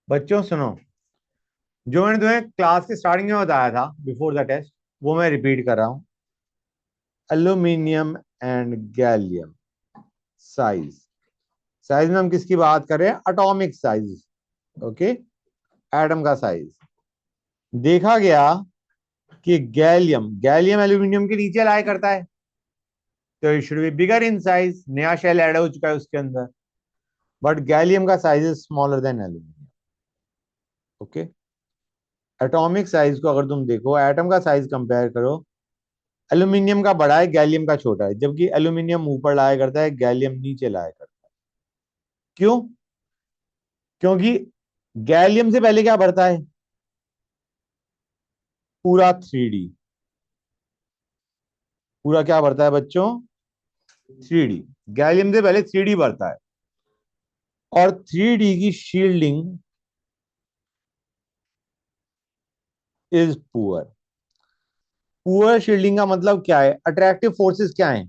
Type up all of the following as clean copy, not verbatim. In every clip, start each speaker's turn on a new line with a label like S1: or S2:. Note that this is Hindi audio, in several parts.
S1: बच्चों सुनो, जो मैंने तुम्हें क्लास के स्टार्टिंग में बताया था बिफोर द टेस्ट, वो मैं रिपीट कर रहा हूं। Aluminium and gallium size. Size में हम किसकी बात कर रहे हैं? Atomic size. ओके, एटम का साइज। देखा गया कि गैलियम गैलियम एल्यूमिनियम के नीचे लाया करता है, तो it should be bigger in size. नया शेल ऐड हो चुका है उसके अंदर, बट गैलियम का size is smaller than aluminium. Okay, atomic size को अगर तुम देखो, एटम का साइज कंपेयर करो, एल्यूमिनियम का बड़ा है, गैलियम का छोटा है, जबकि एल्यूमिनियम ऊपर लाया करता है, गैलियम नीचे लाया करता है। क्यों? क्योंकि गैलियम से पहले क्या बढ़ता है? पूरा 3D। पूरा क्या बढ़ता है बच्चों? 3D। गैलियम से पहले 3D बढ़ता है, और 3D की shielding is poor. Poor shielding का मतलब क्या है? अट्रैक्टिव फोर्सेस क्या है?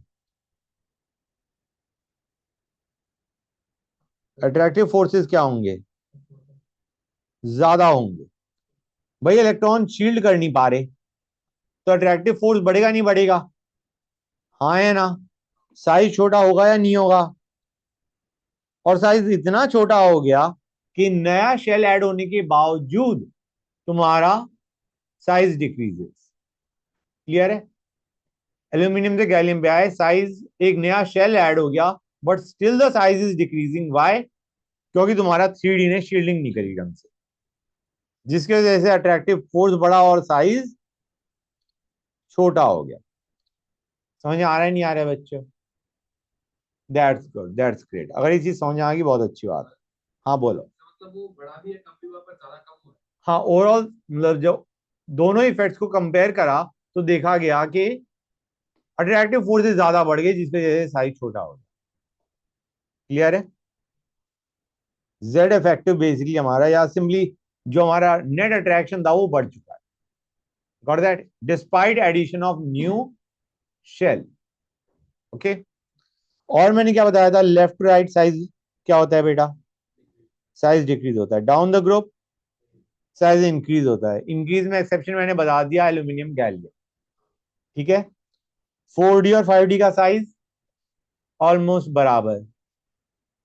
S1: अट्रैक्टिव फोर्सेस क्या होंगे? ज्यादा होंगे। भाई इलेक्ट्रॉन शील्ड कर नहीं पा रहे, तो अट्रैक्टिव फोर्स बढ़ेगा नहीं बढ़ेगा? हाँ है ना? साइज छोटा होगा या नहीं होगा? और साइज इतना छोटा हो गया कि नया शेल ऐड होने के बावजूद तुम्हारा साइज डिक्रीजेस। क्लियर है? एल्यूमिनियम से गैलियम पे आए, साइज, एक नया शेल ऐड हो गया, but still the size is decreasing. Why? क्योंकि तुम्हारा 3D ने शील्डिंग नहीं करी ढंग से, जिसकी वजह से अट्रैक्टिव फोर्स बढ़ा और साइज छोटा हो गया। समझ आ रहा है नहीं आ रहा है बच्चों? That's good, that's great. अगर ये चीज समझ आ गई, बहुत अच्छी बात है। हाँ बोलो। मतलब वो बड़ा भी है, कम भी हुआ, पर ज्यादा कम हुआ। हाँ, ओवरऑल मतलब जो दोनों इफेक्ट्स को कंपेयर करा, तो देखा गया कि अट्रैक्टिव फोर्सेस ज्यादा बढ़ गई, जिसकी वजह से साइज छोटा हो गया। क्लियर है? जेड इफेक्टिव बेसिकली हमारा, या सिंपली जो हमारा नेट अट्रैक्शन था, वो बढ़ चुका है। Got that? Despite addition of new shell. Okay. और मैंने क्या बताया था? लेफ्ट टू राइट साइज क्या होता है बेटा? साइज डिक्रीज होता है। Down the group size increase होता है। इंक्रीज में एक्सेप्शन मैंने बता दिया, एल्यूमिनियम गैलियम। ठीक है? 4D और 5D का साइज ऑलमोस्ट बराबर।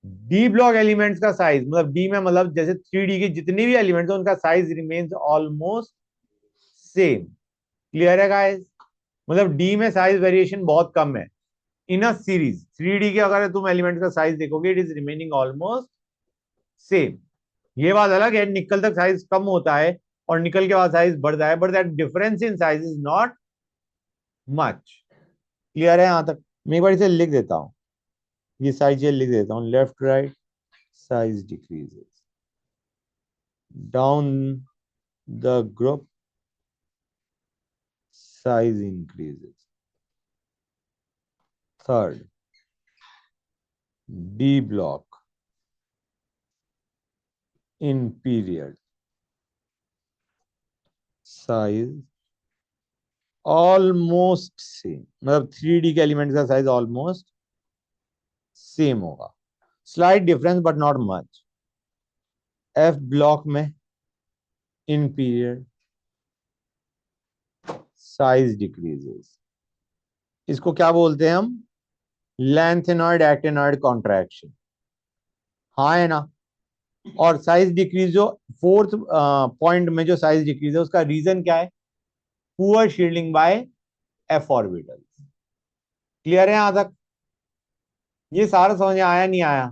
S1: डी ब्लॉक एलिमेंट्स का साइज, मतलब डी में मतलब जैसे 3D के जितने भी एलिमेंट्स हैं, उनका size remains almost same. Clear है गाइस? मतलब डी में साइज वेरिएशन बहुत कम है। इन अ सीरीज 3D के अगर तुम एलिमेंट का साइज देखोगे, it is remaining almost same. ये बात अलग है, निकल तक साइज कम होता है और निकल के बाद साइज बढ़ता है, but that difference in size is not much. Clear है यहां तक? मैं एक बार इसे लिख देता हूं, ये साइज ये लिख देता हूं। Left right size decreases, down the group size increases. Third, D block in period size almost same, मतलब 3D के एलिमेंट का साइज ऑलमोस्ट सेम होगा। Slight difference but not much. F block में इन पीरियड साइज डिक्रीजेस। इसको क्या बोलते हैं हम? Lanthanoid actinoid contraction. हाँ है ना? और साइज डिक्रीज जो फोर्थ पॉइंट में जो साइज डिक्रीज है, उसका रीजन क्या है? Poor shielding by F orbital. Clear है यहां तक? ये सारा समझ में आया नहीं आया?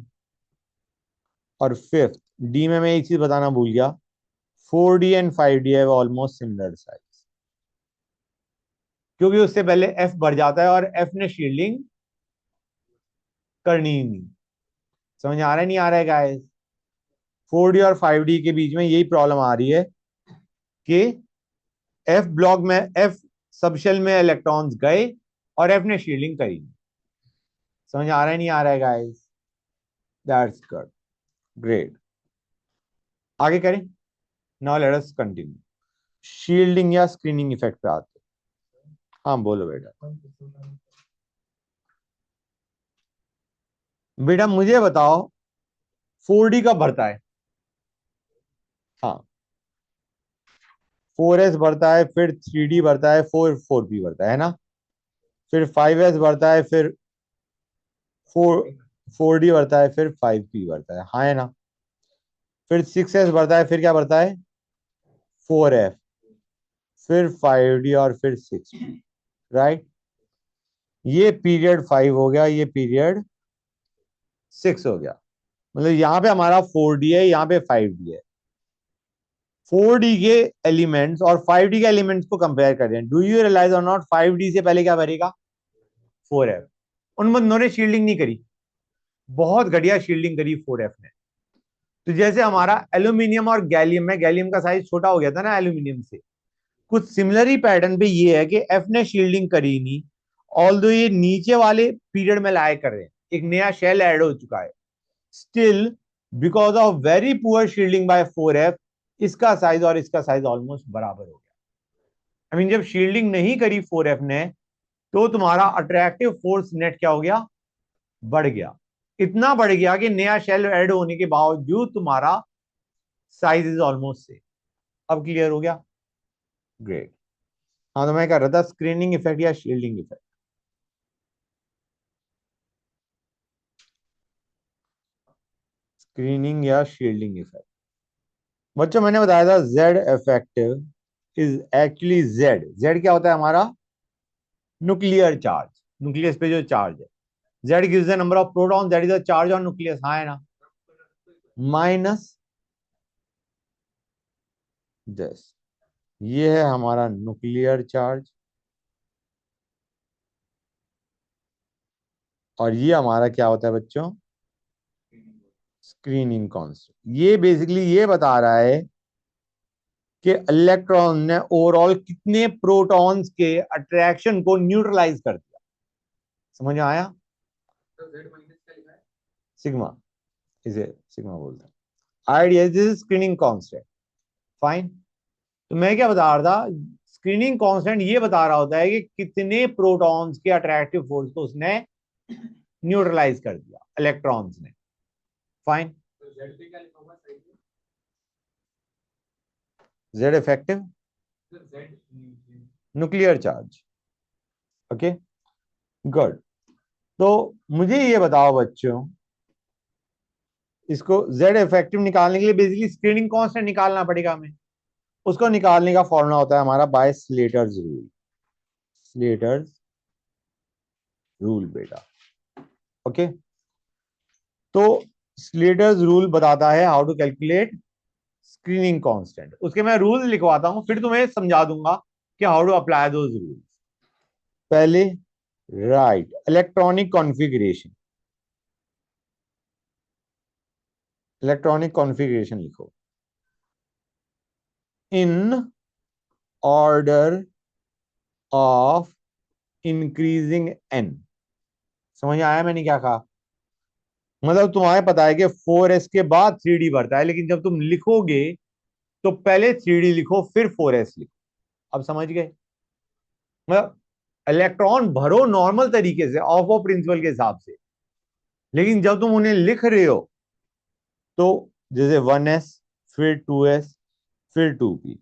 S1: और फिफ्थ, डी में मैं एक चीज बताना भूल गया। 4D एंड 5D है ऑलमोस्ट सिमिलर साइज, क्योंकि उससे पहले एफ बढ़ जाता है और एफ ने शील्डिंग करनी ही नहीं। समझ आ रहा है नहीं आ रहा है गाइस? 4D और 5D के बीच में यही प्रॉब्लम आ रही है कि एफ ब्लॉक में एफ सबशेल में इलेक्ट्रॉन्स गए और एफ ने शील्डिंग करी। समझ आ रहा है नहीं आ रहा है गाइस? That's good, great. आगे करें? Now let us continue. Shielding या स्क्रीनिंग इफेक्ट पे आते हैं। हाँ बोलो बेटा। बेटा मुझे बताओ, 4D कब भरता है? हाँ, 4s बढ़ता है, फिर 3d बढ़ता है, 4p बढ़ता है ना, फिर 5s बढ़ता है, फिर 4d बढ़ता है, फिर 5p बढ़ता है, हाँ है ना, फिर 6s बढ़ता है, फिर क्या बढ़ता है, 4f, फिर 5d और फिर 6p, राइट। ये पीरियड 5 हो गया, ये पीरियड 6 हो गया। मतलब यहाँ पे हमारा 4d है, यहाँ पे 5d है। 4d के एलिमेंट्स और 5d के एलिमेंट्स को कंपेयर करें, डू यू रियलाइज और नॉट, 5d से पहले क्या भरेगा, 4f। उन बंदों ने शील्डिंग नहीं करी, बहुत घटिया शील्डिंग करी 4f ने। तो जैसे हमारा एल्यूमिनियम और गैलियम में, गैलियम का साइज छोटा हो गया था ना एल्यूमिनियम से, कुछ सिमिलर ही पैटर्न पे ये है कि एफ ने शील्डिंग करी नहीं, ऑल्दो ये नीचे वाले पीरियड में लाए कर रहे हैं, एक नया शेल ऐड हो चुका है, still because of very poor shielding by 4f, इसका साइज और इसका साइज ऑलमोस्ट बराबर हो गया। आई मीन जब शील्डिंग नहीं करी 4f ने, तो तुम्हारा अट्रैक्टिव फोर्स नेट क्या हो गया, बढ़ गया। इतना बढ़ गया कि नया शेल ऐड होने के बावजूद तुम्हारा साइज इज ऑलमोस्ट सेम। अब क्लियर हो गया, ग्रेट। हाँ, तो मैं कह रहा था स्क्रीनिंग इफेक्ट या शील्डिंग इफेक्ट। स्क्रीनिंग या शील्डिंग इफेक्ट। बच्चों मैंने बताया था Z effective is actually Z क्या होता है हमारा, न्यूक्लियर चार्ज, न्यूक्लियस पे जो चार्ज है। Z gives the number of proton, that is the charge on nucleus, हाँ है ना, माइनस दिस, ये है हमारा न्यूक्लियर चार्ज, और ये हमारा क्या होता है बच्चों, स्क्रीनिंग कांस्टेंट। ये बेसिकली ये बता रहा है कि इलेक्ट्रॉन ने ओवरऑल कितने प्रोटॉन्स के अट्रैक्शन को न्यूट्रलाइज कर दिया। समझ में आया, सिग्मा, इसे सिग्मा बोलते हैं। Idea this is screening constant, fine. तो मैं क्या बता रहा था, स्क्रीनिंग कांस्टेंट ये बता रहा होता है कि कितने प्रोटॉन्स के अट्रैक्टिव फोर्स को उसने न्यूट्रलाइज कर दिया इलेक्ट्रॉन्स ने, fine. Z effective, nuclear charge, okay, good. तो मुझे ये बताओ बच्चों, इसको जेड इफेक्टिव निकालने के लिए बेसिकली स्क्रीनिंग कांस्टेंट निकालना पड़ेगा हमें। उसको निकालने का फॉर्मूला होता है हमारा by Slater's rule, Slater's rule बेटा, ओके। तो स्लेटर्स रूल बताता है how to calculate screening constant. उसके मैं रूल लिखवाता हूं, फिर तुम्हें समझा दूंगा कि how to apply those rules. पहले write electronic configuration, electronic configuration लिखो, in order of increasing n. समझ में आया मैंने क्या कहा, मतलब तुम्हें पता है कि 4s के बाद 3d बढ़ता है, लेकिन जब तुम लिखोगे तो पहले 3d लिखो फिर 4s लिखो। अब समझ गए, मतलब इलेक्ट्रॉन भरो नॉर्मल तरीके से ऑफ ऑफ प्रिंसिपल के हिसाब से, लेकिन जब तुम उन्हें लिख रहे हो तो जैसे 1s, फिर 2s, फिर 2p,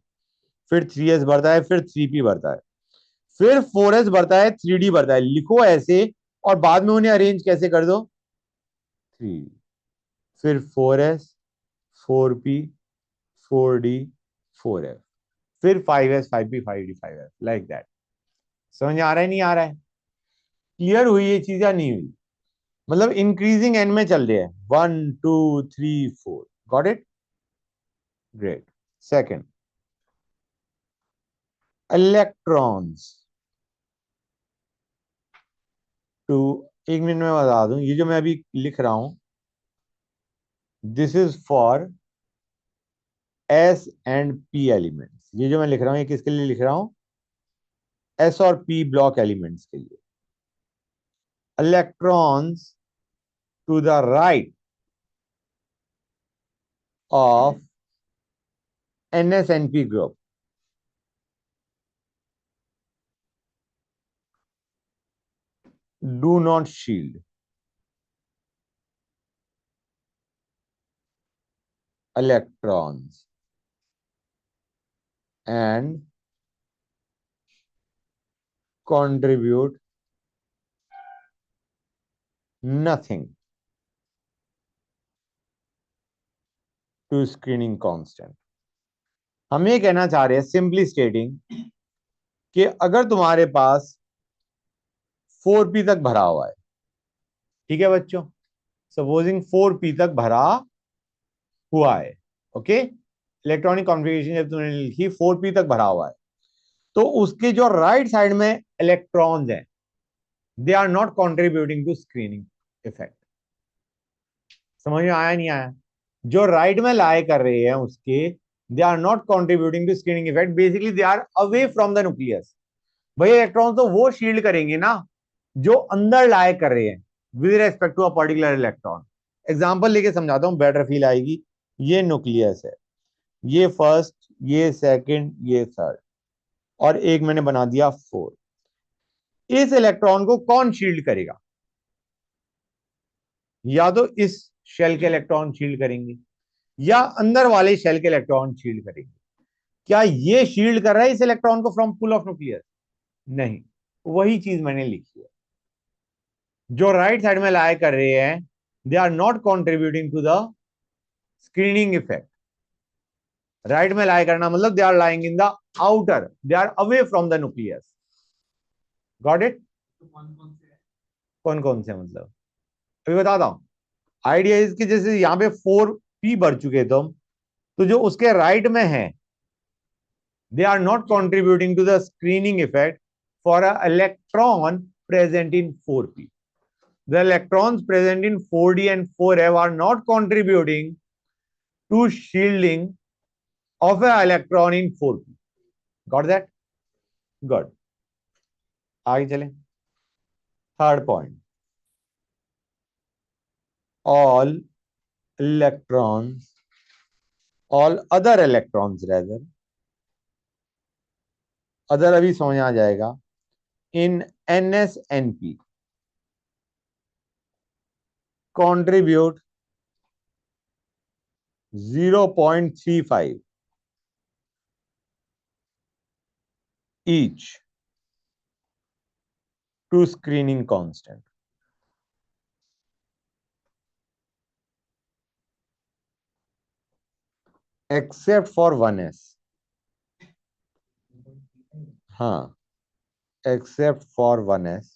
S1: फिर 3s बढ़ता है, फिर 3p बढ़ता है, फिर 4s बढ़ता है, 3d बढ़ता है, लिखो ऐसे, और बाद में उन्हें अरेंज कैसे कर दो, 3d, फिर 4s, 4p, 4d, 4f, फिर 5s, 5p, 5d, 5f, like that. समझ में आ रहा है नहीं आ रहा है, क्लियर हुई ये चीज या नहीं हुई, मतलब इंक्रीजिंग एंड में चल रहे हैं, 1 2 3 4, got it, great. Second, electrons to, एक मिनट में बता दूं, ये जो मैं अभी लिख रहा हूं, this is for S and P elements. ये जो मैं लिख रहा हूं ये किसके लिए लिख रहा हूं, एस और पी ब्लॉक एलिमेंट्स के लिए। Electrons to the right of NS&P group do not shield electrons and contribute nothing to screening constant. हम ये कहना चाह रहे हैं सिंपली स्टेटिंग कि अगर तुम्हारे पास 4p तक भरा हुआ है, ठीक है बच्चों, सपोजिंग 4p तक भरा हुआ है, ओके, इलेक्ट्रॉनिक कॉन्फ़िगरेशन जब तुमने लिखी 4p तक भरा हुआ है, तो उसके जो राइट साइड में इलेक्ट्रॉन्स हैं, they are not contributing to screening effect. समझ में आया नहीं आया? जो राइट में लाई कर रहे हैं उसके, they are not contributing to screening effect. Basically they are away from the nucleus. भाई इलेक्ट्रॉन तो वो शील्ड करेंगे ना जो अंदर लाई कर रहे हैं with respect to a particular electron. Example लेके समझाता हूं, बेटर फील आएगी. ये न्यूक्लियस है, ये फर्स्ट, ये सेकंड, ये थर्ड, और एक मैंने बना दिया 4. इस इलेक्ट्रॉन को कौन शील्ड करेगा? या तो इस शेल के इलेक्ट्रॉन शील्ड करेंगे या अंदर वाले शेल के इलेक्ट्रॉन शील्ड करेंगे. क्या ये शील्ड कर रहा है इस इलेक्ट्रॉन को फ्रॉम पुल ऑफ न्यूक्लियस? नहीं. वही चीज मैंने लिखी है. जो राइट साइड में लाई कर रहे हैं, they are not contributing to the screening effect. Right में लाई करना मतलब they are lying in the outer, they are away from the nucleus. Got it? कौन कौन से मतलब अभी बताता हूं. आइडिया इसकी, जैसे यहां पे 4p भर चुके तुम, तो जो उसके राइट में है, they are not contributing to the screening effect for an electron present in 4p. The electrons present in 4d and 4f are not contributing to shielding of an electron in 4p. Got that? Good. आगे चलें. Third point. All electrons, all other electrons rather, other अभी समझ आ जाएगा, in NSNP contribute 0.35 each to screening constant. Except for 1s. हाँ, except for 1s,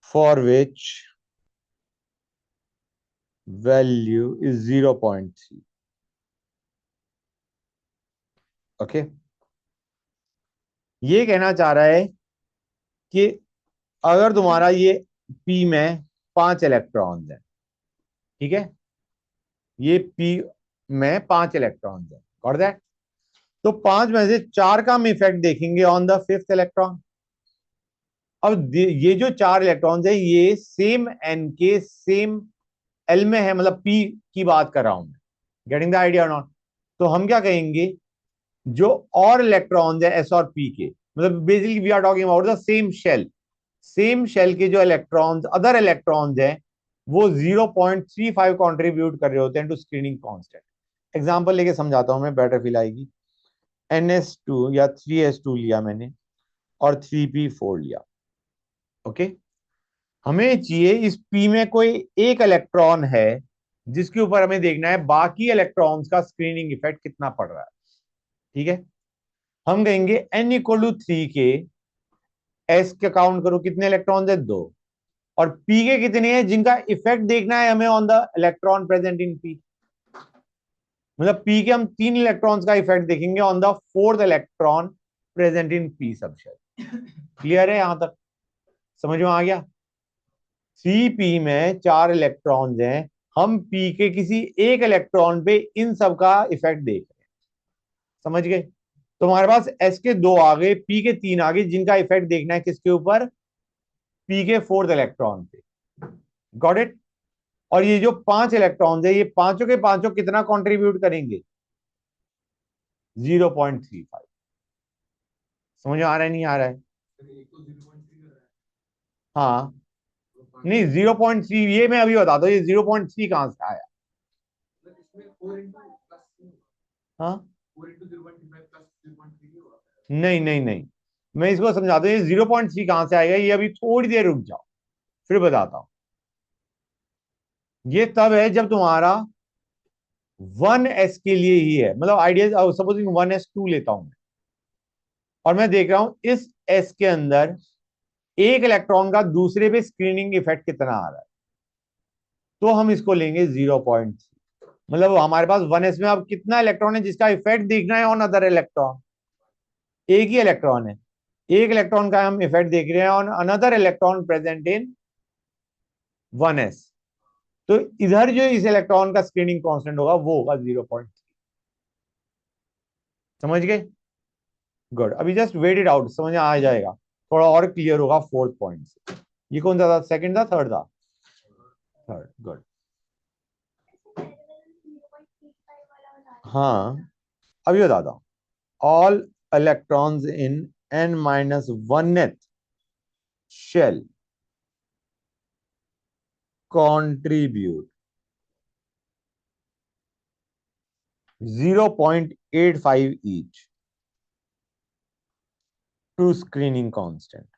S1: for which value is 0.3. Okay. ये कहना चाह रहा है कि अगर तुम्हारा ये p में 5 इलेक्ट्रॉन्स हैं, ठीक है, ये p में 5 इलेक्ट्रॉन्स हैं, गॉट दैट? तो 5 में से 4 का हम इफेक्ट देखेंगे ऑन द 5th इलेक्ट्रॉन. अब ये जो 4 इलेक्ट्रॉन्स है, ये सेम n के सेम l में है, मतलब p की बात कर रहा हूं मैं. Getting the idea not? तो हम क्या कहेंगे, जो और इलेक्ट्रॉन्स है s और p के, मतलब basically we are talking about the same shell. Same shell के जो इलेक्ट्रॉन्स, अदर इलेक्ट्रॉन्स हैं, वो 0.35 कंट्रीब्यूट कर रहे होते हैं टू स्क्रीनिंग कांस्टेंट. एग्जांपल लेके समझाता हूं मैं, बेटर फील आएगी. NS2 या 3s2 लिया मैंने और 3p4 लिया. ओके. हमें चाहिए इस p में कोई एक इलेक्ट्रॉन है जिसके ऊपर हमें देखना है बाकी इलेक्ट्रॉन्स का स्क्रीनिंग इफेक्ट कितना पड़ रहा है. ठीक है. हम कहेंगे n इक्वल टू 3 के s के काउंट करो, कितने इलेक्ट्रॉन्स है? 2. और p के कितने हैं जिनका इफेक्ट देखना है हमें on the electron present in p. मतलब p के हम 3 इलेक्ट्रॉन्स का इफेक्ट देखेंगे on the 4th electron present in p subshell. Clear है यहां तक? समझ में आ गया? 3p में 4 इलेक्ट्रॉन्स हैं, हम p के किसी एक इलेक्ट्रॉन पे इन सब का इफेक्ट देख रहे हैं. समझ गए? तो हमारे पास s के 2 आ गए, p के 3 आ गए, जिनका इफेक्ट देखना है किसके ऊपर? p के 4th इलेक्ट्रॉन पे. Got it? और ये जो 5 इलेक्ट्रॉन्स है, ये पांचों के पांचों कितना कंट्रीब्यूट करेंगे? 0.35. समझ में आ रहा है नहीं आ रहा है? हाँ. नहीं, 0.3 ये मैं अभी बताता हूँ, ये 0.3 कहां से आया. हाँ, नहीं नहीं नहीं, मैं इसको समझाता हूँ। ये 0.3 कहां से आएगा, ये अभी थोड़ी देर रुक जाओ, फिर बताता हूं। ये तब है जब तुम्हारा 1s के लिए ही है, मतलब आइडिया सपोजिंग 1s2 लेता हूं मैं, और मैं देख रहा हूं इस s के अंदर एक इलेक्ट्रॉन का दूसरे पे स्क्रीनिंग इफेक्ट कितना आ रहा है, तो हम इसको लेंगे 0.3। मतलब हमारे पास 1s में अब कितना इलेक्ट्रॉन है जिसका इफेक्ट देखना है ऑन अदर इलेक्ट्रॉन, एक ही इलेक्ट्रॉन है, एक इलेक्ट्रॉन का हम इफेक्ट देख रहे हैं on another electron present in 1s। तो इधर जो इस इलेक्ट्रॉन का स्क्रीनिंग कांस्टेंट होगा वो होगा 0.3। समझ गए? गुड। अभी जस्ट वेट इट आउट, समझ आ जाएगा, थोड़ा और क्लियर होगा फोर्थ पॉइंट से। ये कौन सा था, सेकंड था, थर्ड था? थर्ड। गुड। हाँ, अभी बताता हूं। All electrons in n-1th shell contribute 0.85 each to screening constant।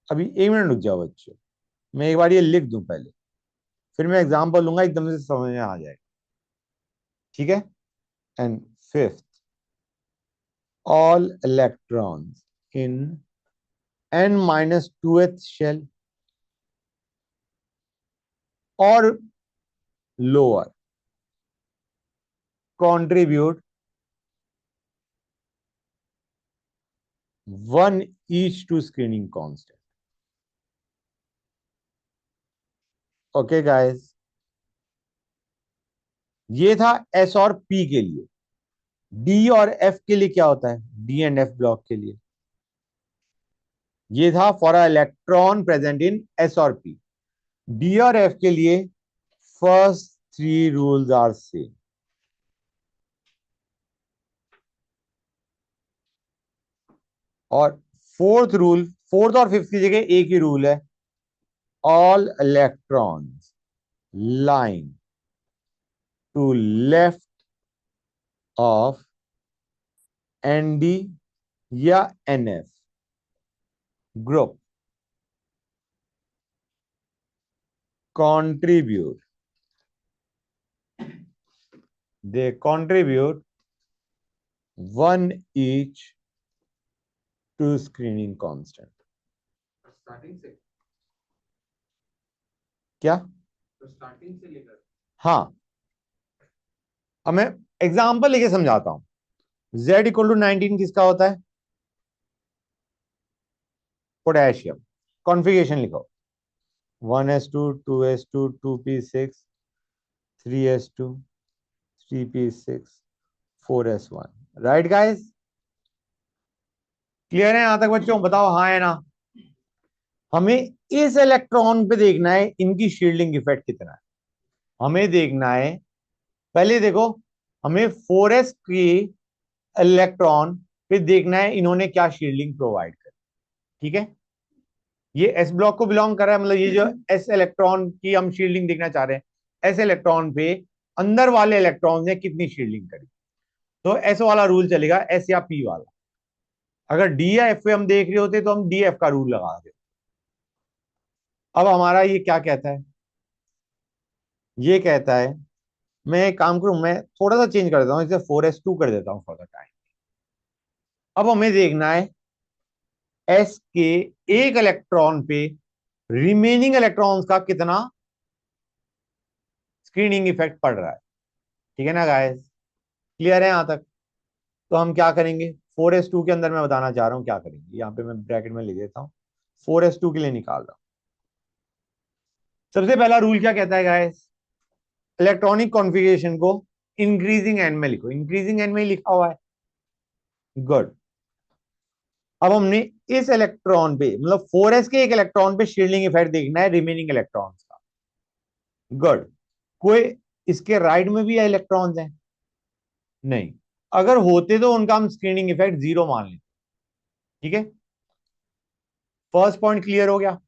S1: अभी एक मिनट रुक जाओ बच्चों, मैं एक बार ये लिख दूं पहले, फिर मैं एग्जांपल लूंगा, एकदम से समझ में आ जाएगा। ठीक है? And fifth, all electrons in n-2th shell or lower contribute 1 each to screening constant। Okay guys, ये था एस और पी के लिए। डी और एफ के लिए क्या होता है, डी एंड एफ ब्लॉक के लिए ये था for a electron present in S और पी। डी और एफ के लिए first three rules are same. और फोर्थ रूल, फोर्थ और फिफ्थ की जगह एक ही रूल है, all electrons lying to left of ND या NF group contribute, they contribute 1 each to screening constant। Starting से क्या, तो स्टार्टिंग से लेकर, हाँ। अब मैं एग्जांपल लेके समझाता हूं। Z इक्वल टू 19 किसका होता है, पोटेशियम। कॉन्फ़िगरेशन लिखो, 1s2 2s2 2p6 3s2 3p6 4s1। Right guys? Clear है यहां तक बच्चों? बताओ हाँ है ना। हमें इस इलेक्ट्रॉन पे देखना है इनकी शील्डिंग इफेक्ट कितना है, हमें देखना है। पहले देखो, हमें 4s की इलेक्ट्रॉन पे देखना है इन्होंने क्या शील्डिंग प्रोवाइड करी। ठीक है? ये एस ब्लॉक को बिलोंग कर रहा है, मतलब ये जो एस इलेक्ट्रॉन की हम शील्डिंग देखना चाह रहे हैं, एस इलेक्ट्रॉन पे अंदर वाले इलेक्ट्रॉन ने कितनी शील्डिंग करी। तो एस वाला रूल चलेगा, एस या पी वाला। अगर डी या एफ पे हम देख रहे होते तो हम डी एफ का रूल लगा देते। अब हमारा ये क्या कहता है, ये कहता है, मैं एक काम करूं, मैं थोड़ा सा चेंज कर देता हूं, इसे 4s2 कर देता हूं फॉर द टाइम। अब हमें देखना है एस के एक इलेक्ट्रॉन पे रिमेनिंग इलेक्ट्रॉन्स का कितना स्क्रीनिंग इफेक्ट पड़ रहा है। ठीक है ना गाइस? क्लियर है यहां तक? तो हम क्या करेंगे, 4s2 के अंदर मैं बताना चाह रहा हूं क्या करेंगे, यहां पे मैं ब्रैकेट में लिख देता हूं, 4s2 के लिए निकाल रहा हूं। सबसे पहला रूल क्या कहता है गाइस, इलेक्ट्रॉनिक कॉन्फ़िगरेशन को इंक्रीजिंग एंड में लिखो, इंक्रीजिंग एंड में ही लिखा हुआ है। गुड। अब हमने इस इलेक्ट्रॉन पे, मतलब 4s के एक इलेक्ट्रॉन पे शील्डिंग इफेक्ट देखना है रिमेनिंग इलेक्ट्रॉन्स का। गुड। कोई इसके राइट में भी इलेक्ट्रॉन्स हैं? नहीं। अगर होते तो उनका हम स्क्रीनिंग इफेक्ट 0 मान लेते। ठीक है? फर्स्ट पॉइंट क्लियर हो गया।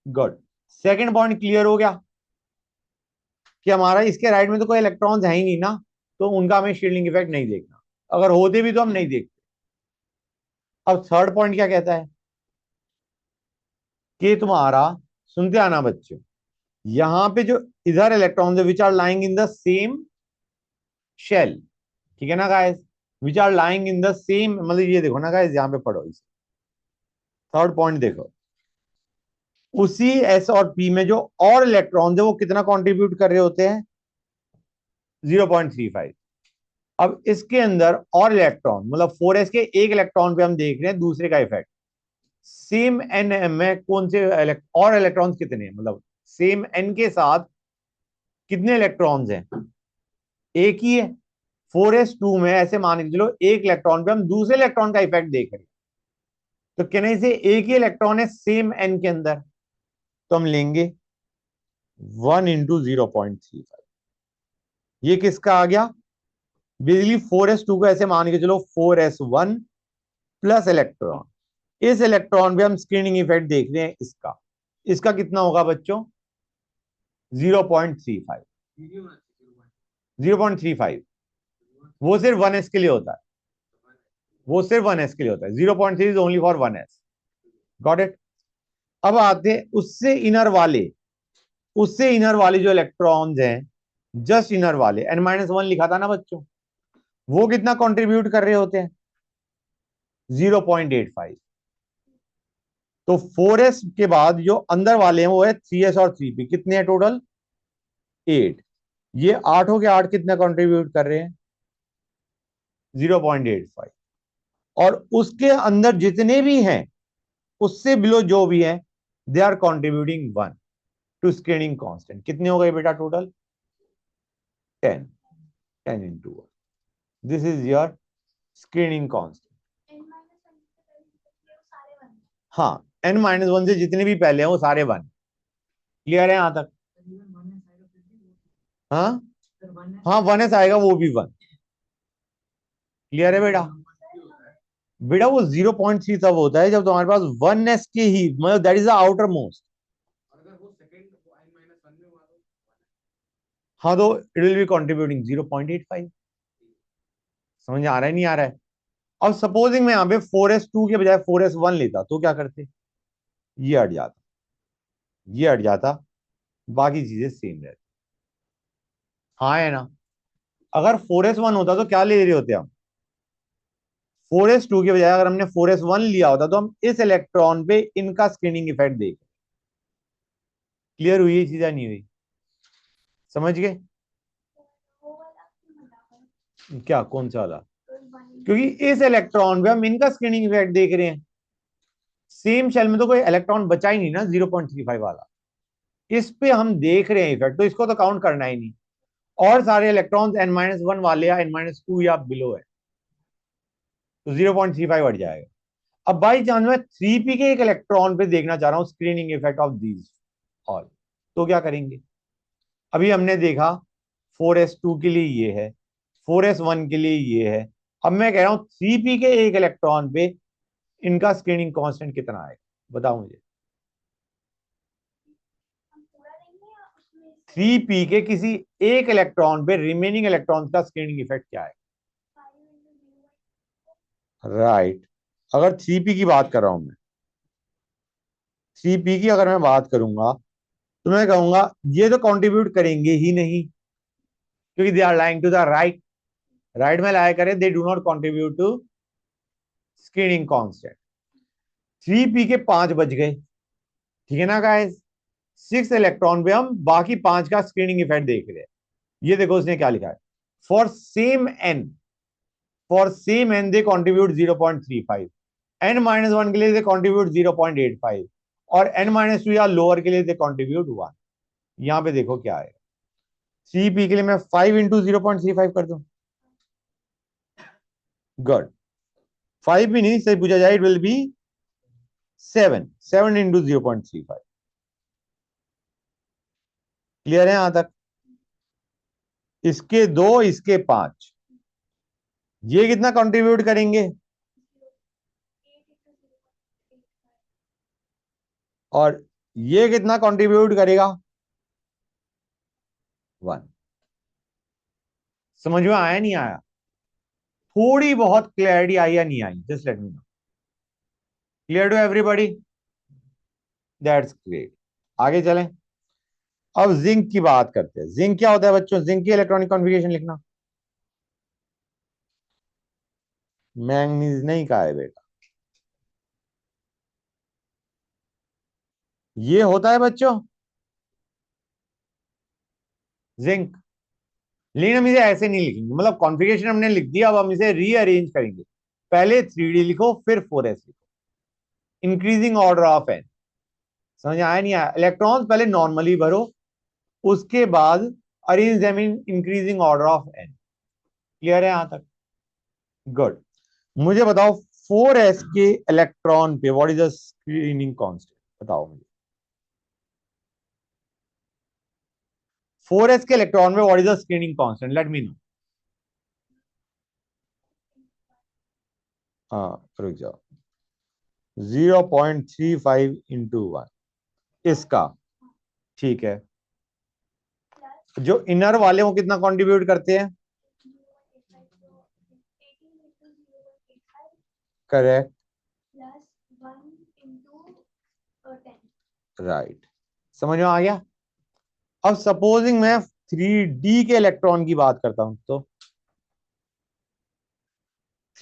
S1: गुड। सेकंड पॉइंट क्लियर हो गया कि हमारा इसके राइट में तो कोई इलेक्ट्रॉन्स है ही नहीं ना, तो उनका हमें शील्डिंग इफेक्ट नहीं देखना, अगर होते भी तो हम नहीं देखते। अब थर्ड पॉइंट क्या कहता है कि तुम्हारा, सुनते आना बच्चों, यहां पे जो इधर electron which are lying in the same shell, ठीक है ना guys, which are lying in the same, मतलब ये देखो ना गाइस, यहां पे पढ़ो इसे, थर्ड पॉइंट देखो, उसी एस और पी में जो और इलेक्ट्रॉन है वो कितना कंट्रीब्यूट कर रहे होते हैं, 0.35। अब इसके अंदर और इलेक्ट्रॉन, मतलब 4s के एक इलेक्ट्रॉन पे हम देख रहे हैं दूसरे का इफेक्ट, सेम एन में कौन से और इलेक्ट्रॉन्स कितने हैं, मतलब सेम एन के साथ कितने इलेक्ट्रॉन्स हैं, एक ही है। 4s2 में ऐसे मान के चलो एक इलेक्ट्रॉन पे हम दूसरे इलेक्ट्रॉन का इफेक्ट देख रहे हैं, तो कहने से एक ही इलेक्ट्रॉन है सेम एन के अंदर, तो हम लेंगे 1 × 0.35। ये किसका आ गया, बेसिकली 4s2 को ऐसे मान के चलो 4s1 प्लस इलेक्ट्रॉन, इस इलेक्ट्रॉन पे हम स्क्रीनिंग इफेक्ट देख रहे हैं, इसका इसका कितना होगा बच्चों, 0.35। 0.35 वो सिर्फ 1s के लिए होता है, वो सिर्फ 1s के लिए होता है, 0.3 is only for 1s। Got it. अब आते हैं उससे इनर वाले जो इलेक्ट्रॉन्स हैं, जस्ट इनर वाले n-1 लिखा था ना बच्चों, वो कितना कंट्रीब्यूट कर रहे होते हैं, 0.85। तो 4s के बाद जो अंदर वाले हैं वो है 3s और 3p, कितने हैं टोटल, 8। ये 8 के 8 कितना कंट्रीब्यूट कर रहे हैं, 0.85। और उसके अंदर जितने भी हैं, उससे बिलो जो भी हैं, they are contributing 1 to screening constant. कितने हो गए बेटा total, 10। 10 × 1, this is your screening constant. हाँ, n-1 से जितने भी पहले हैं वो सारे 1। क्लियर है यहां तक, हाँ हाँ 1s आएगा, वो भी 1। क्लियर है बेटा, बेटा वो 0.3 तब होता है जब तुम्हारे पास 1s के ही, मतलब that is the outer most. हाँ तो इट विल बी कंट्रीब्यूटिंग 0.85। समझ आ रहा है नहीं आ रहा है। अब सपोजिंग मैं यहाँ पे 4s2 के बजाय 4s1 लेता तो क्या करते, ये हट जाता, ये हट जाता, बाकी चीजें सेम रहती। हाँ है ना, अगर 4s1 होता तो क्या ले रहे होते हम, 4s2 के बजाय अगर हमने 4s1 लिया होता तो हम इस इलेक्ट्रॉन पे इनका स्क्रीनिंग इफेक्ट देख। क्लियर हुई ये चीजें नहीं हुई, समझ गए, क्या कौन सा वाला, क्योंकि इस इलेक्ट्रॉन पे हम इनका स्क्रीनिंग इफेक्ट देख रहे हैं, सेम शेल में तो कोई इलेक्ट्रॉन बचा ही नहीं ना 0.35 वाला, इस पे हम देख रहे हैं इफेक्ट, तो इसको तो काउंट करना ही नहीं। और सारे इलेक्ट्रॉन्स n-1 वाले या n-2 या बिलो है, तो 0.35 हट जाएगा। अब बाई चांस मैं 3p के एक इलेक्ट्रॉन पे देखना चाह रहा हूं screening effect of these all, तो क्या करेंगे, अभी हमने देखा 4s2 के लिए ये है, 4s1 के लिए ये है, अब मैं कह रहा हूं 3p के एक इलेक्ट्रॉन पे इनका स्क्रीनिंग कांस्टेंट कितना आएगा, बताओ मुझे। 3p के किसी एक इलेक्ट्रॉन पे रिमेनिंग इलेक्ट्रॉन का स्क्रीनिंग इफेक्ट क्या है, राइट। अगर 3p की बात कर रहा हूं मैं, 3p की अगर मैं बात करूंगा तो मैं कहूंगा ये तो कंट्रीब्यूट करेंगे ही नहीं, क्योंकि they are lying to the right, right में लाया करें, they do not contribute to screening constant. 3p के 5 बच गए, ठीक है ना गाइस, 6 इलेक्ट्रॉन पे हम बाकी 5 का स्क्रीनिंग इफेक्ट देख रहे हैं। ये देखो उसने क्या लिखा है, for same N, for same N they contribute 0.35, n-1 के लिए दे कॉन्ट्रीब्यूट 0.85, और n-2 या लोअर के लिए दे कॉन्ट्रीब्यूट 1। यहां पे देखो क्या है, 3p के लिए मैं 5 × 0.35 कर दूं, गुड, 5 भी नहीं, सही पूछा जाए इट विल बी 7 × 0.35। क्लियर है यहां तक, इसके 2 इसके 5, ये कितना कंट्रीब्यूट करेंगे, और ये कितना कंट्रीब्यूट करेगा, 1। समझ में आया नहीं आया? थोड़ी बहुत क्लैरिटी आई या नहीं आई? Just let me know. Clear to everybody? That's great. आगे चलें। अब जिंक की बात करते हैं। जिंक क्या होता है बच्चों? जिंक की इलेक्ट्रॉनिक कॉन्फ़िगरेशन लिखना। मैंगनीज नहीं कहा है बेटा, ये होता है बच्चों जिंक। लेकिन हम इसे ऐसे नहीं लिखेंगे, मतलब कॉन्फ़िगरेशन हमने लिख दिया, अब हम इसे रीअरेंज करेंगे। पहले 3D लिखो, फिर 4s लिखो, इंक्रीजिंग ऑर्डर ऑफ एन। समझ आया नहीं आया? इलेक्ट्रॉन्स पहले नॉर्मली भरो, उसके बाद arrange them in increasing order of N. Clear है यहां तक? गुड। मुझे बताओ 4s के इलेक्ट्रॉन पे what is the screening constant? बताओ मुझे। 4s के इलेक्ट्रॉन में what is the screening constant? Late me no. हाँ, रुक जाओ। 0.35 into 1 इसका। ठीक है। जो इनर वाले वो कितना कंट्रीब्यूट करते हैं? करेक्ट। राइट। समझ में आ गया? अब सपोजिंग मैं 3D के इलेक्ट्रॉन की बात करता हूं, तो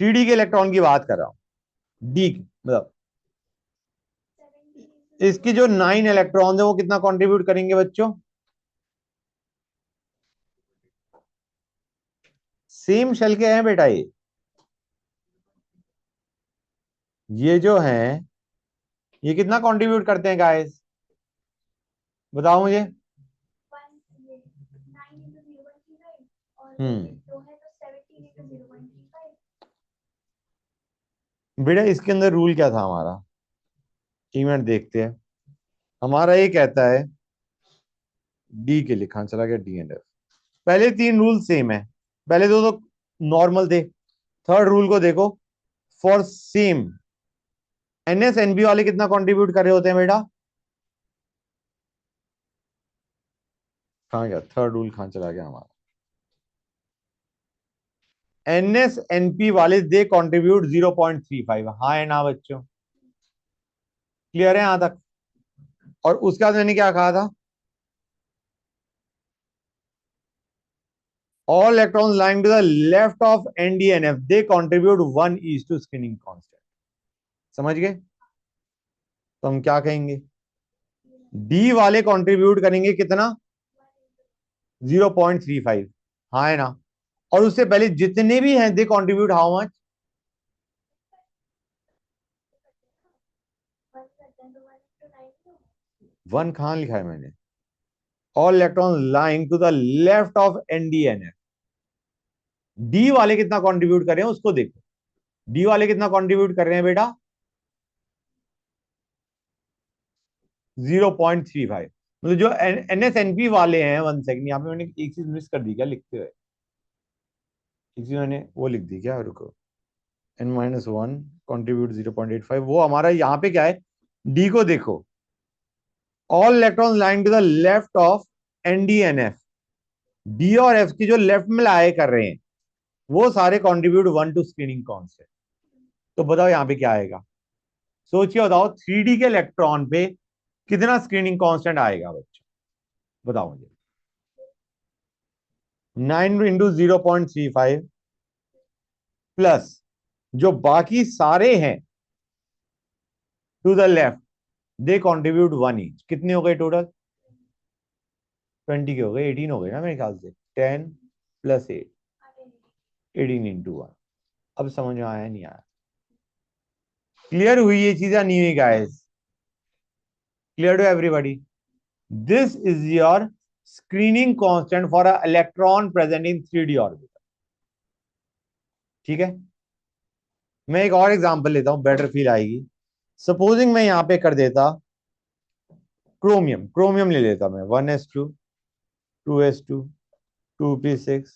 S1: 3D के इलेक्ट्रॉन की बात कर रहा हूं, डी मतलब इसकी जो 9 इलेक्ट्रॉन है वो कितना कंट्रीब्यूट करेंगे बच्चों? सेम शेल के हैं बेटा ये जो हैं ये कितना कंट्रीब्यूट करते हैं गाइस? बताओ मुझे। बेटा इसके अंदर रूल क्या था हमारा? एक मिनट देखते हैं। हमारा ये कहता है डी के लिए, कहां चला गया डी एंड एफ? पहले 3 रूल सेम है, पहले दो तो नॉर्मल थे। थर्ड रूल को देखो, फॉर सेम एनएस एनपी वाले कितना कंट्रीब्यूट कर रहे होते हैं बेटा? कहां गया थर्ड रूल? कहां चला गया हमारा? एनएस एनपी वाले दे कंट्रीब्यूट 0.35। हाँ है ना बच्चों? क्लियर है यहां तक? और उसके बाद मैंने क्या कहा था? All electrons lying to the left of nd nf they contribute 1 to screening constant. समझ गए? तो हम क्या कहेंगे? डी वाले कंट्रीब्यूट करेंगे कितना? 0.35। हाँ है ना? और उससे पहले जितने भी हैं दे कंट्रीब्यूट हाउ मच? 1 कहां लिखा है मैंने? All electron lying to the left of nd nf. D वाले कितना कंट्रीब्यूट कर रहे हैं उसको देखो। डी वाले कितना कंट्रीब्यूट कर रहे हैं बेटा? 0.35। मतलब जो एनएसएनपी वाले हैं, 1 सेकंड, यहाँ पे मैंने एक चीज मिस कर दी क्या लिखते हुए? एक चीज मैंने वो लिख दी क्या? रुको। n-1 कंट्रीब्यूट 0.85, वो हमारा यहाँ पे क्या है? डी को देखो, all electron lying to the left of nd nf. D और एफ की जो लेफ्ट में लाए कर रहे हैं वो सारे कंट्रीब्यूट 1 टू स्क्रीनिंग कांस्टेंट। तो बताओ यहाँ पे क्या आएगा? सोचिए, बताओ 3D के इलेक्ट्रॉन पे कितना स्क्रीनिंग कांस्टेंट आएगा बच्चों? बताओ मुझे। 9 into 0.35 प्लस जो बाकी सारे हैं to the left they contribute 1 each. कितने हो गए टोटल? 20 के हो गए, 18 हो गए ना मेरे ख्याल से। 10 + 8, 18 into 1। अब समझ में आया नहीं आया? क्लियर हुई ये चीज या नहीं हुई guys? Clear to everybody? This is your screening constant for a electron present in 3D orbital. ठीक है? मैं एक और एग्जांपल लेता हूं, बेटर फील आएगी। सपोजिंग मैं यहां पे कर देता क्रोमियम। क्रोमियम ले लेता मैं 1s2, 2s2, 2p6,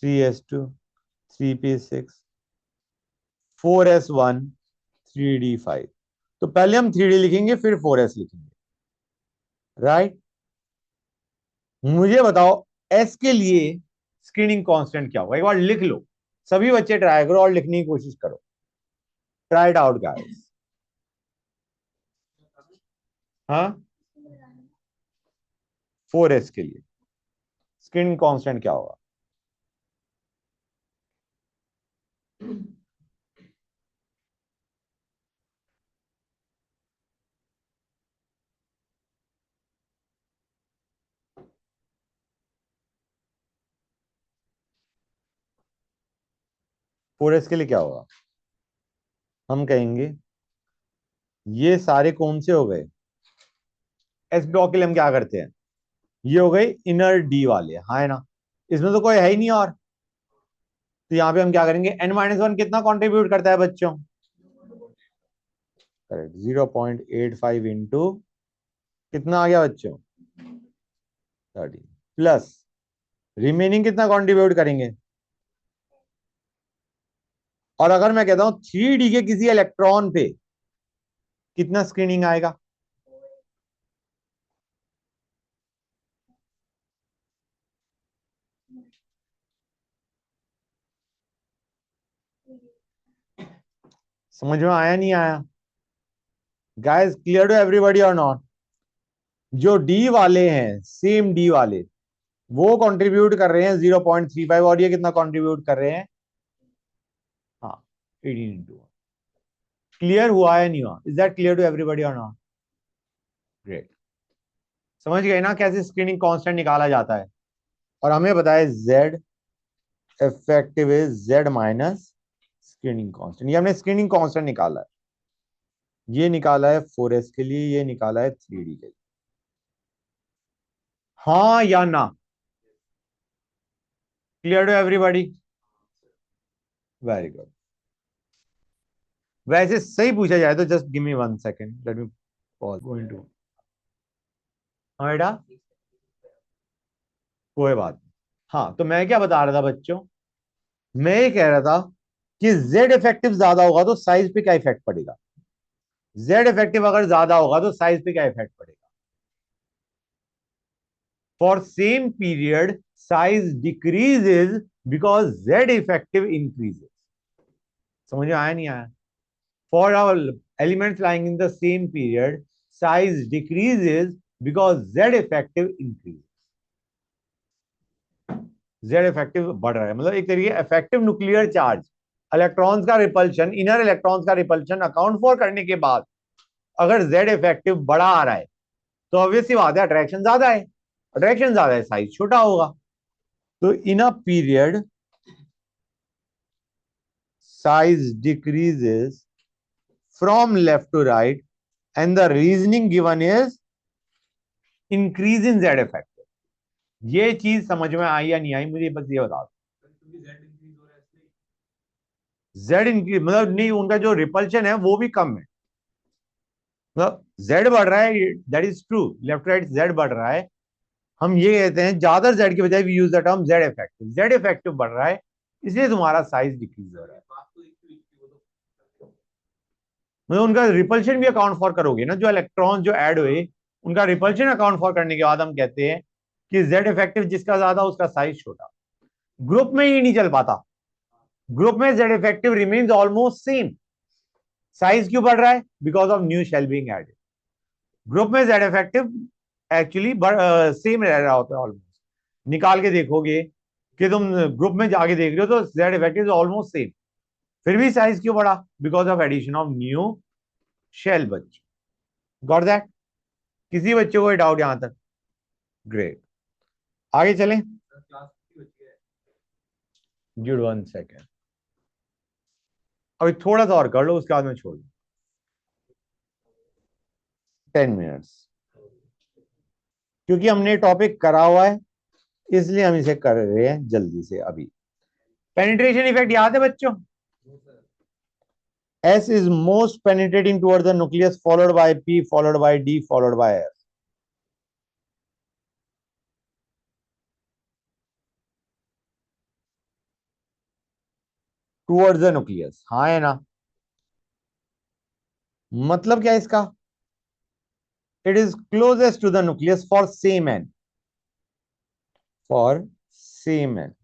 S1: 3s2, 3p6, 4s1, 3d5। तो पहले हम 3D लिखेंगे फिर 4s लिखेंगे, राइट? मुझे बताओ एस के लिए स्क्रीनिंग कांस्टेंट क्या होगा, एक बार लिख लो, सभी बच्चे ट्राई करो और लिखने की कोशिश करो, ट्राई इट आउट गाइस। हाँ, 4s के लिए स्क्रीनिंग कांस्टेंट क्या होगा? फोर एस के लिए क्या होगा? हम कहेंगे ये सारे कौन से हो गए, एस ब्लॉक के लिए हम क्या करते हैं, ये हो गए इनर डी वाले, हाँ है ना, इसमें तो कोई है ही नहीं और, तो यहाँ पे हम क्या करेंगे, n-1 कितना कंट्रीब्यूट करता है बच्चों? करेक्ट, 0.85 इंटू कितना आ गया बच्चों, 30, प्लस रिमेनिंग कितना कंट्रीब्यूट करेंगे? और अगर मैं कहता हूं 3D के किसी इलेक्ट्रॉन पे कितना स्क्रीनिंग आएगा? समझ में आया नहीं आया गाइस, क्लियर टू एवरीबॉडी और नॉट? जो डी वाले हैं, सेम डी वाले, वो कंट्रीब्यूट कर रहे हैं 0.35, और ये कितना कंट्रीब्यूट कर रहे हैं? हाँ, 18 इंटू। क्लियर हुआ है नहीं हुआ? Is that clear to everybody और नॉट? ग्रेट, समझ गए ना कैसे स्क्रीनिंग कांस्टेंट निकाला जाता है? और हमें बताया z effective is z minus screening constant, ये हमने स्क्रीनिंग कांस्टेंट निकाला है, ये निकाला है 4s के लिए, ये निकाला है 3D के लिए, हाँ या ना? Clear to everybody? Very good. वैसे सही पूछा जाए तो just give me 1 second, let me pause going to, हाँ बेटा, कोई बात नहीं। हाँ, तो मैं क्या बता रहा था बच्चों, मैं ये कह रहा था कि z इफेक्टिव ज्यादा होगा तो साइज पे क्या इफेक्ट पड़ेगा? z इफेक्टिव अगर ज्यादा होगा तो साइज पे क्या इफेक्ट पड़ेगा? For same period size decreases because z effective increases. समझ में आया नहीं आया? For our elements lying in the same period size decreases because z effective increase. z effective बढ़ रहा है, मतलब एक तरीके इफेक्टिव न्यूक्लियर चार्ज, इलेक्ट्रॉन्स का रिपल्शन, इनर इलेक्ट्रॉन्स का रिपल्शन अकाउंट फॉर करने के बाद अगर z इफेक्टिव बड़ा आ रहा है तो ऑब्वियसली बात है अट्रैक्शन ज्यादा है, अट्रैक्शन ज्यादा है साइज छोटा होगा। तो in a period size decreases from left to right and the reasoning given is increase in z effect। ये चीज समझ में आई या नहीं आई मुझे बस ये बता दो। z इंक्रीज मतलब नहीं, उनका जो रिपल्शन है वो भी कम है, मतलब z बढ़ रहा है, that is true, left right z बढ़ रहा है, हम ये कहते हैं ज्यादा z की बजाय we use the term z effective, z effective बढ़ रहा है इसलिए तुम्हारा साइज डिक्रीज हो रहा है, मतलब उनका रिपल्शन भी अकाउंट फॉर करोगे ना, जो इलेक्ट्रॉन जो ऐड हुए उनका रिपल्शन अकाउंट फॉर करने के बाद हम कहते हैं कि z इफेक्टिव जिसका ज्यादा उसका साइज छोटा। ग्रुप में ही नहीं चल पाता, ग्रुप में z effective remains almost same, size क्यों बढ़ रहा है? Because of new shell being added. Group में z इफेक्टिव एक्चुअली सेम रह रहा होता है ऑलमोस्ट, निकाल के देखोगे कि तुम ग्रुप में जाके देख रहे हो तो z इफेक्टिव ऑलमोस्ट सेम, फिर भी साइज क्यों बढ़ा? Because of addition of new shell बच्चे। Got that? किसी बच्चे को डाउट यहां तक? ग्रेट, आगे चलें। गिव 1 सेकेंड, अभी थोड़ा सा और कर लो उसके बाद में छोड़ दो, 10 मिनट्स, क्योंकि हमने टॉपिक करा हुआ है इसलिए हम इसे कर रहे हैं जल्दी से। अभी पेनिट्रेशन इफेक्ट याद है बच्चों? S is most penetrating towards the nucleus followed by P followed by D followed by S। Towards the nucleus, हाँ है ना? मतलब क्या है इसका? It is closest to the nucleus for same N, for same N.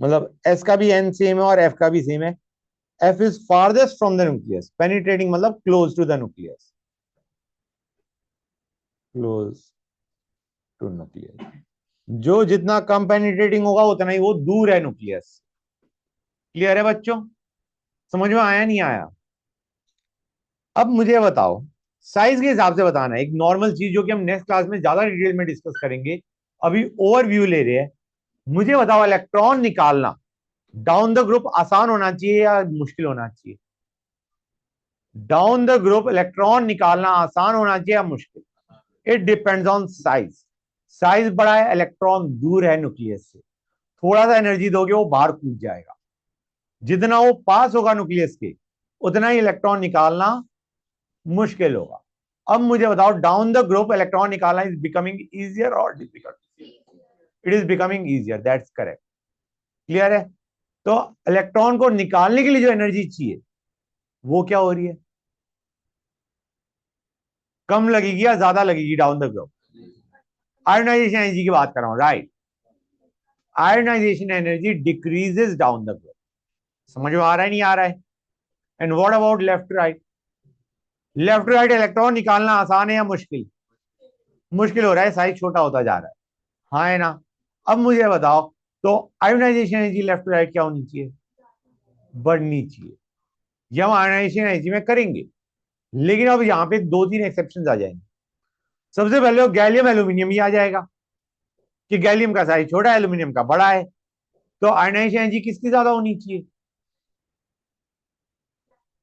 S1: मतलब एस का भी एन सेम है और एफ का भी सेम है. F is farthest from the nucleus. Penetrating मतलब close to the nucleus. Close to nucleus. जो जितना कम पेनिट्रेटिंग होगा उतना ही वो दूर है न्यूक्लियस. क्लियर है बच्चों? समझ में आया नहीं आया? अब मुझे बताओ, साइज के हिसाब से बताना है. एक नॉर्मल चीज जो कि हम नेक्स्ट क्लास में ज्यादा डिटेल में डिस्कस करेंगे, अभी ओवरव्यू ले रहे हैं. मुझे बताओ, इलेक्ट्रॉन निकालना डाउन द ग्रुप आसान होना चाहिए या मुश्किल होना चाहिए? डाउन द ग्रुप इलेक्ट्रॉन निकालना आसान होना चाहिए या मुश्किल? It depends on size. Size बड़ा है, इलेक्ट्रॉन दूर है न्यूक्लियस से, थोड़ा सा एनर्जी दोगे वो बाहर कूद जाएगा. जितना वो पास होगा न्यूक्लियस के, उतना ही इलेक्ट्रॉन निकालना मुश्किल होगा. अब मुझे बताओ, डाउन द ग्रुप इलेक्ट्रॉन निकालना इज बिकमिंग इजियर और difficult? It is becoming easier, that's correct. Clear है? तो इलेक्ट्रॉन को निकालने के लिए जो एनर्जी चाहिए वो क्या हो रही है? कम लगेगी या ज्यादा लगेगी down the group? Ionization energy की बात कर रहा हूं, right. Ionization energy decreases down the group. समझ में आ रहा है नहीं आ रहा है? And what about left right? Left right electron निकालना आसान है या मुश्किल? मुश्किल हो रहा है, साइज छोटा होता जा रहा है. हाँ है ना? अब मुझे बताओ, तो आयोनाइजेशन एनर्जी लेफ्ट राइट क्या होनी चाहिए? बढ़नी चाहिए. ये हम आयोनाइजेशन एनर्जी में करेंगे, लेकिन अब यहां पे दो तीन एक्सेप्शन आ जाएंगे. सबसे पहले गैलियम एल्यूमिनियम ही आ जाएगा कि गैलियम का साइज छोटा है, एल्यूमिनियम का बड़ा है. तो आयोनाइजेशन एनर्जी किसकी ज्यादा होनी चाहिए?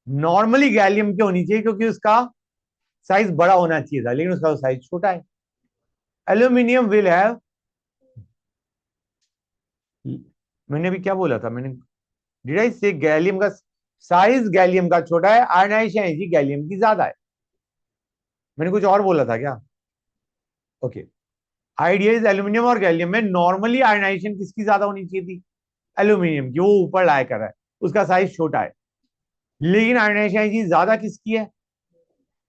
S1: नॉर्मली गैलियम की होनी चाहिए, क्योंकि उसका साइज बड़ा होना चाहिए था, लेकिन उसका साइज छोटा है. एल्यूमिनियम विल हैव, मैंने भी क्या बोला था, मैंने डिड आई से गैलियम का साइज गैलियम का छोटा है, आयनाइजेशन एनर्जी गैलियम की ज्यादा है. मैंने कुछ और बोला था क्या? ओके. आइडिया इज एल्यूमिनियम और गैलियम में नॉर्मली आयनाइजेशन किसकी ज्यादा होनी चाहिए थी? एल्यूमिनियम की. वो ऊपर लाया कर रहा है, उसका साइज छोटा है. लेकिन आयनाइजेशन एनर्जी ज्यादा किसकी है?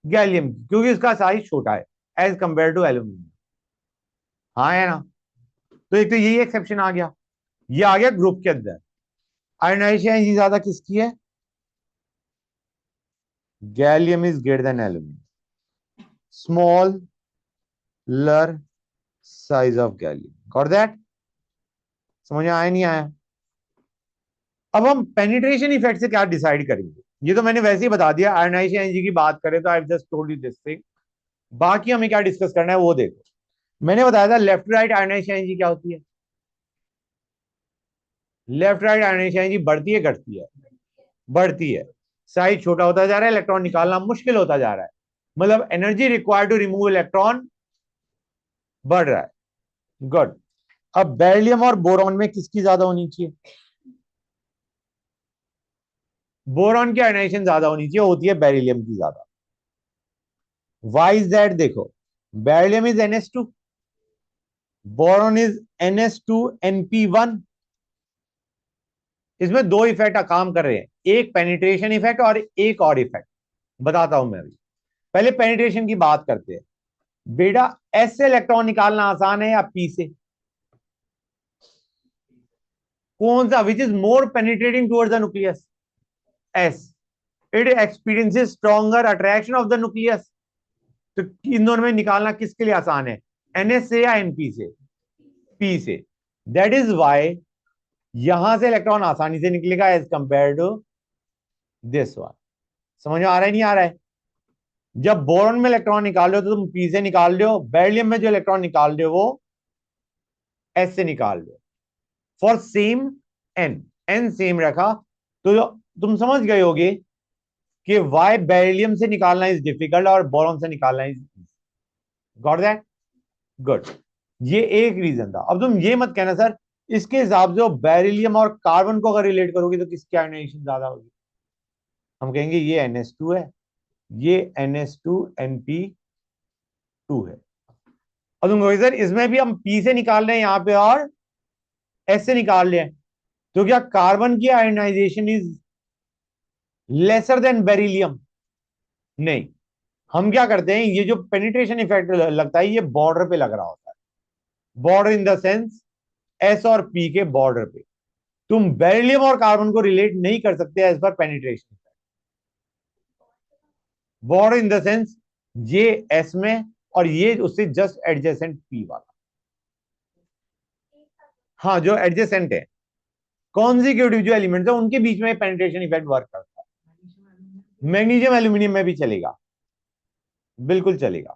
S1: गैलियम की, क्योंकि उसका साइज छोटा है एज कंपेयर टू एल्यूमिनियम. हाँ है ना? तो एक तो यही एक्सेप्शन आ गया. ये आ गया ग्रुप के अंदर. आयनाइजेशन एनर्जी ज्यादा किसकी है? Gallium is greater than aluminium. Smaller size of gallium. Got that? समझ में आया नहीं आया? अब हम पेनिट्रेशन इफेक्ट से क्या डिसाइड करेंगे? ये तो मैंने वैसे ही बता दिया. आयनाइजेशन एनर्जी की बात करें तो I just told you this thing. बाकी हमें क्या डिस्कस करना है वो देखो. मैंने बताया था लेफ्ट राइट आयनाइजेशन एनर्जी क्या होती है. लेफ्ट राइट आयनाइजेशन एनर्जी बढ़ती है घटती है? बढ़ती है. साइज छोटा होता जा रहा है, इलेक्ट्रॉन निकालना मुश्किल होता जा रहा है. मतलब energy required to remove electron बढ़ रहा है. गुड. अब बेरिलियम और बोरॉन में किसकी ज्यादा होनी चाहिए? बोरॉन की आयनाइजेशन ज्यादा होनी चाहिए, होती है बेरिलियम की ज्यादा. Why is that? देखो, beryllium is NH2, boron is NS2 NP1. इसमें दो इफेक्ट काम कर रहे हैं, एक पेनिट्रेशन इफेक्ट और एक और इफेक्ट. बताता हूं मैं अभी. पहले पेनिट्रेशन की बात करते हैं. बेटा, एस से इलेक्ट्रॉन निकालना आसान है या पी से? कौन सा? Which is more penetrating towards the nucleus? S. It experiences stronger attraction of the nucleus. तो इन दोनों में निकालना किसके लिए आसान है? NS से या NP से? पी से. दैट इज वाई यहां से इलेक्ट्रॉन आसानी से निकलेगा as compare to this one. समझ में आ रहा है नहीं आ रहा है? जब बोरॉन में इलेक्ट्रॉन निकाल रहे हो तो तुम पी से निकाल रहे हो, बेरिलियम में जो इलेक्ट्रॉन निकाल रहे हो वो एस से निकाल रहे हो. फॉर सेम एन सेम रखा तो तुम समझ गए होगे कि वाई बेरिलियम से निकालना इज डिफिकल्ट और बोरॉन से निकालना इज. Got that? गुड. ये एक रीजन था. अब तुम ये मत कहना सर इसके हिसाब से बेरिलियम और कार्बन को अगर रिलेट करोगे तो किसकी आयनाइजेशन ज्यादा होगी? हम कहेंगे ये NH2 है, ये NH2 NP2 है. अब तुम कहोगे सर इसमें भी हम पी से निकाल रहे हैं यहां पे और एस से निकाल रहे हैं, तो क्या कार्बन की ionization is lesser than beryllium? नहीं. हम क्या करते हैं, ये जो पेनिट्रेशन इफेक्ट लगता है ये बॉर्डर पे लग रहा होता है. Border in the sense S और पी के बॉर्डर पे. तुम बेरिलियम और कार्बन को रिलेट नहीं कर सकते as per penetration. Bond in the sense ये एस में और ये उससे जस्ट एडजेसेंट पी वाला। हाँ, जो एडजेसेंट है, कॉन्जिक्यूटिव जो एलिमेंट्स है उनके बीच में पेनिट्रेशन इफेक्ट वर्क करता है। मैग्नीशियम एल्यूमिनियम में भी चलेगा, बिल्कुल चलेगा।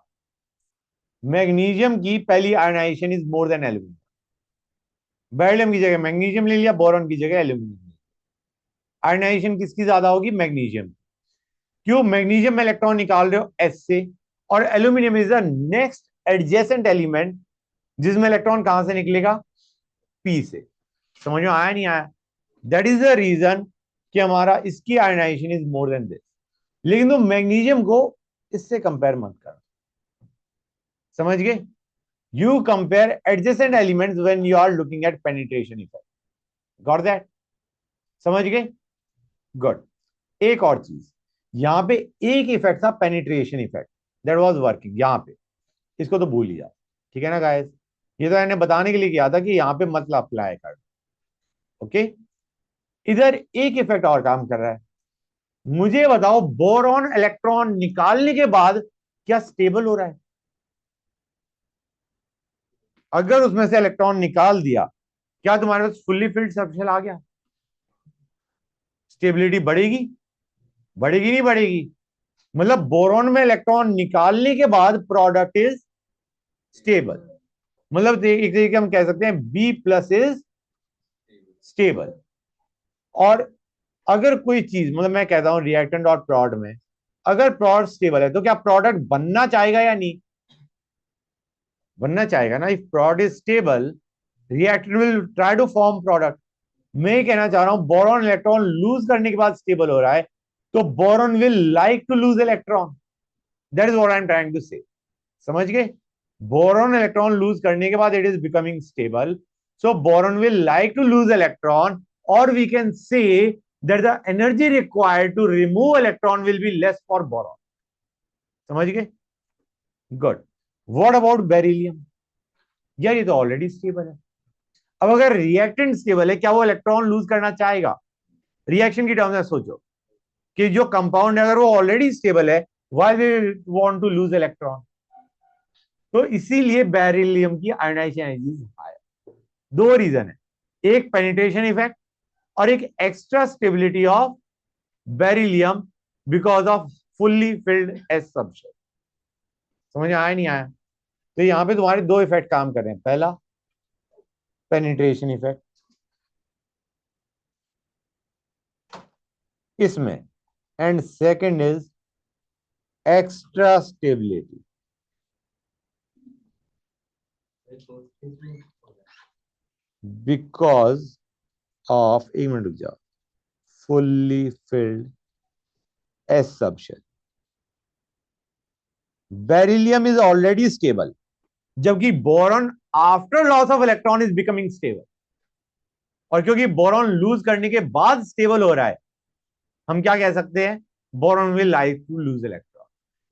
S1: मैग्नीशियम की पहली ionization is more than aluminium. Beryllium की जगह मैग्नीशियम ले लिया, बोरॉन की जगह एल्यूमिनियम। आयनाइजेशन किसकी ज्यादा होगी? मैग्नीशियम। क्यों? मैग्नीशियम में इलेक्ट्रॉन निकाल रहे हो एस से, और aluminium is the next adjacent element जिसमें इलेक्ट्रॉन कहां से निकलेगा? पी से। समझ में आया नहीं आया? दैट इज द रीजन कि हमारा इसकी ionization is more than this. लेकिन तुम मैग्नीशियम को इससे कंपेयर मत कर। समझ गए? You compare adjacent elements when you are looking at penetration effect. Got that? समझ गए? गुड। एक और चीज, यहां पे एक इफेक्ट था penetration effect, that was working यहां पे, इसको तो भूल ही जाओ। ठीक है ना गाइस? ये तो मैंने बताने के लिए किया था कि यहां पे मतलब अप्लाई कर। ओके, इधर एक इफेक्ट और काम कर रहा है। मुझे बताओ, बोरॉन इलेक्ट्रॉन निकालने के बाद क्या स्टेबल हो रहा है? अगर उसमें से इलेक्ट्रॉन निकाल दिया, क्या तुम्हारे पास फुल्ली फिल्ड सबशेल आ गया? स्टेबिलिटी बढ़ेगी? बढ़ेगी नहीं बढ़ेगी? मतलब बोरॉन में इलेक्ट्रॉन निकालने के बाद प्रोडक्ट इज स्टेबल। मतलब एक तरीके हम कह सकते हैं बी प्लस इज स्टेबल। और अगर कोई चीज, मतलब मैं कहता हूं रिएक्टेंट और प्रोडक्ट में, अगर प्रोडक्ट स्टेबल है तो क्या प्रोडक्ट बनना चाहेगा या नहीं? बनना चाहेगा ना। If product is stable, reactant will try to form product. मैं ये कहना चाह रहा हूं बोरॉन इलेक्ट्रॉन लूज करने के बाद स्टेबल हो रहा है, तो boron will like to lose electron. That is what I am trying to say. समझ गए? बोरॉन इलेक्ट्रॉन लूज करने के बाद it is becoming stable, so boron will like to lose electron, और we can say that the energy required to remove electron will be less for boron. समझ गए? गुड। What about beryllium? यार ये तो ऑलरेडी स्टेबल है। अब अगर रिएक्टेंट स्टेबल है, क्या वो इलेक्ट्रॉन लूज करना चाहेगा? रिएक्शन की टर्म्स में सोचो कि जो कंपाउंड है अगर वो ऑलरेडी स्टेबल है, why we want to lose electron? तो इसीलिए बेरिलियम की आयनाइजेशन एनर्जी हाई। दो रीजन है, एक पेनिट्रेशन इफेक्ट और एक extra stability of beryllium because of fully filled s subshell. समझ में आया नहीं आया? तो यहां पे तुम्हारे दो इफेक्ट काम कर रहे हैं। पहला पेनिट्रेशन इफेक्ट इसमें, and second is extra stability because of, एक मिनट रुक जाओ, fully filled s subshell. Beryllium is already stable, जबकि boron after loss of electron is becoming stable. और क्योंकि बोरॉन लूज करने के बाद स्टेबल हो रहा है, हम क्या कह सकते हैं? Boron will like to lose electron,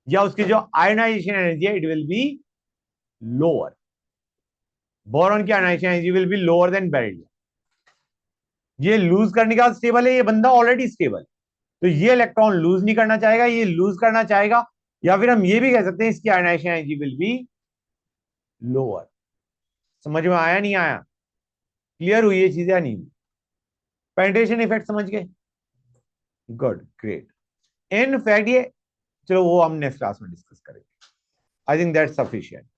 S1: या उसकी जो आयनाइजेशन एनर्जी है it will be lower. Boron की ionization energy will be lower than beryllium. ये लूज करने के बाद स्टेबल है, ये बंदा ऑलरेडी स्टेबल, तो ये इलेक्ट्रॉन लूज नहीं करना चाहेगा, ये लूज करना चाहेगा। या फिर हम ये भी कह सकते हैं इसकी ionisation energy will be lower. समझ में आया नहीं आया? क्लियर हुई ये चीजें या नहीं? पेनिट्रेशन इफेक्ट समझ गए? Good, great. इन फैक्ट ये, चलो वो हम नेक्स्ट क्लास में डिस्कस करेंगे। I think that's sufficient.